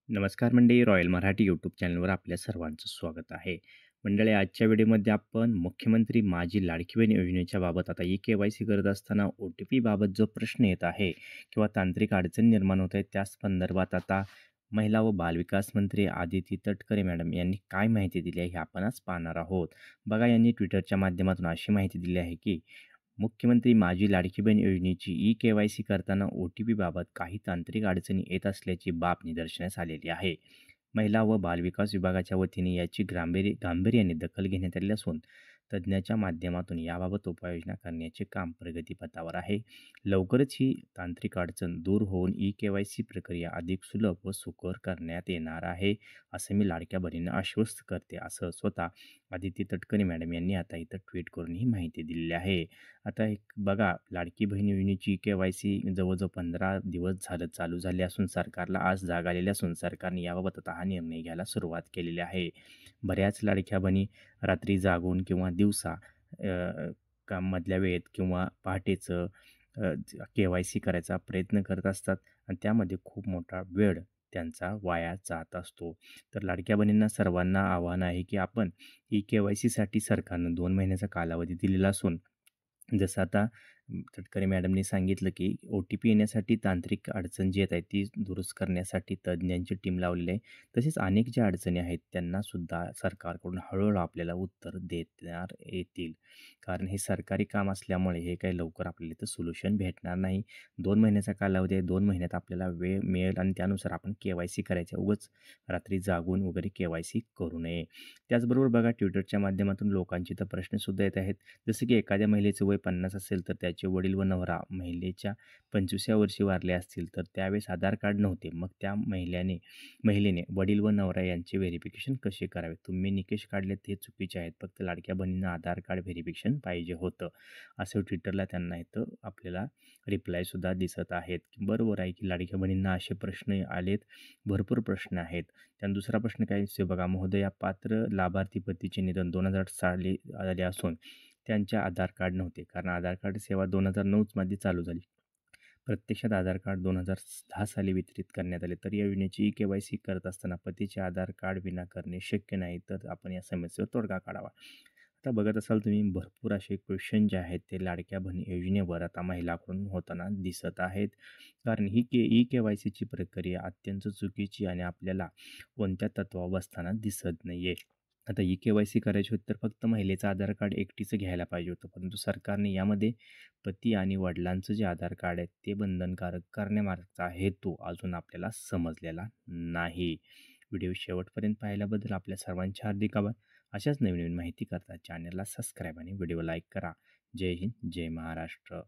नमस्कार मंडळी, royal Marathi YouTube चॅनलवर आपल्या सर्वांचं स्वागत आहे. मंडळी, आजच्या व्हिडिओमध्ये आपण मुख्यमंत्री माझी लाडकी बहीण योजनेच्या बाबत आता ई-के-वाय-सी करत असताना ओ-टी-पी बाबत जो प्रश्न येत आहे किंवा तांत्रिक अडचण निर्माण होत आहे, त्या संदर्भात आता महिला व बालविकास मंत्री आदिती तटकरे मॅडम यांनी काय माहिती दिली आहे, हे आपण आज पाहणार आहोत. बघा, यांनी ट्विटरच्या माध्यमातून अशी माहिती दिली आहे की मुख्यमंत्री माझी लाडकी बहीण योजनेची ई-के-वाय-सी करताना ओ-टी-पी बाबत काही तांत्रिक अडचणी येत असल्याची बाब निदर्शनास आलेली आहे. महिला व बालविकास विभागाच्या वतीने याची गांभीर्याने दखल घेण्यात आली असून तज्ज्ञाच्या माध्यमातून याबाबत उपाययोजना करण्याचे काम प्रगतीपथावर आहे. लवकरच ही तांत्रिक अडचण दूर होऊन ई-के-वाय-सी प्रक्रिया अधिक सुलभ व सुकर करण्यात येणार आहे, असं मी लाडक्या बहिणींना आश्वस्त करते, असं स्वतः आदिती तटकरे मॅडम यांनी आता इथं ट्विट करून ही माहिती दिलेली आहे. आता एक बघा, लाडकी बहीण योजनेची के-वाय-सी जवळजवळ 15 दिवस झालं चालू झाली असून सरकारला आज जाग आलेली असून सरकारने याबाबत आता हा निर्णय घ्यायला सुरुवात केलेली आहे. बऱ्याच लाडक्या बहिणी रात्री जागून किंवा दिवसा काम मधल्या वेळेत किंवा पहाटेचं के-वाय-सी करायचा प्रयत्न करत असतात आणि त्यामध्ये खूप मोठा वेळ त्यांचा वाया जात असतो. तर लाडक्या बहिणींना सर्वांना आव्हान आहे की आपण ई-के-वाय-सीसाठी सरकारनं 2 महिन्याचा कालावधी दिलेला असून जसं आता तटकरे मॅडमनी सांगितलं, की ओ-टी-पी येण्यासाठी तांत्रिक अडचण जी येत आहे, ती दुरुस्त करण्यासाठी तज्ज्ञांची टीम लावलेली आहे. तसेच अनेक ज्या अडचणी आहेत, त्यांनासुद्धा सरकारकडून हळू-हळू आपल्याला उत्तर देण्यात येतील. कारण हे सरकारी काम असल्यामुळे हे काही लवकर आपल्याला इथं सोल्युशन भेटणार नाही. 2 महिन्याचा कालावधी आहे. 2 महिन्यात आपल्याला वेळ मिळेल आणि त्यानुसार आपण के-वाय-सी करायची. उगाच रात्री जागून वगैरे के-वाय-सी करू नये. त्याचबरोबर बघा, ट्विटरच्या माध्यमातून लोकांचे तर प्रश्नसुद्धा येत आहेत. जसं की एखाद्या महिलेचं वय 50 असेल तर त्याचे वडील व नवरा महिलेच्या 25व्या वर्षी वारले असतील तर त्यावेळेस आधार कार्ड नव्हते. मग त्या महिलेने वडील व नवरा यांचे व्हेरिफिकेशन कसे करावे? तुम्ही निकष काढलेत ते चुकीचे आहेत. फक्त लाडक्या बहिणींना आधार कार्ड व्हेरिफिकेशन पाहिजे होतं. असं ट्विटरला त्यांना इथं आपल्याला रिप्लायसुद्धा दिसत आहेत. बरोबर आहे की लाडक्या बहिणींना असे प्रश्न आलेत, भरपूर प्रश्न आहेत. त्यानंतर दुसरा प्रश्न काय दिसतोय बघा, महोदया पात्र लाभार्थी पतीचे निधन 2008 साली झाले असून त्यांच्या आधार कार्ड नव्हते. कारण आधार कार्ड सेवा 2009 मध्ये चालू झाली. प्रत्यक्षात आधार कार्ड 2010 साली वितरित करण्यात आले. तर या योजनेची ई-के-वाय-सी करत असताना पतीचे आधार कार्ड विना करणे शक्य नाही. तर आपण या समस्येवर तोडगा काढावा. आता बघत असाल तुम्ही, भरपूर असे क्वेश्चन जे आहेत ते लाडक्या बहीण योजनेवर आता महिलाकडून होताना दिसत आहेत. कारण ही ई-के-वाय-सीची प्रक्रिया अत्यंत चुकीची आणि आपल्याला कोणत्या तत्त्वावर बसताना दिसत नाही आहे. आता ई-के-वाय-सी करायची होती तर फक्त महिलेचं आधार कार्ड एकटीचं घ्यायला पाहिजे होतं. परंतु सरकारने यामध्ये पती आणि वडिलांचं जे आधार कार्ड आहे ते बंधनकारक करण्यामागचा हेतू अजून आपल्याला समजलेला नाही. व्हिडिओ शेवटपर्यंत पाहिल्याबद्दल आपल्या सर्वांचे हार्दिक आभार. अशाच नवीन नवीन माहिती करता चॅनलला सबस्क्राईब आणि व्हिडिओ लाईक करा. जय हिंद, जय महाराष्ट्र.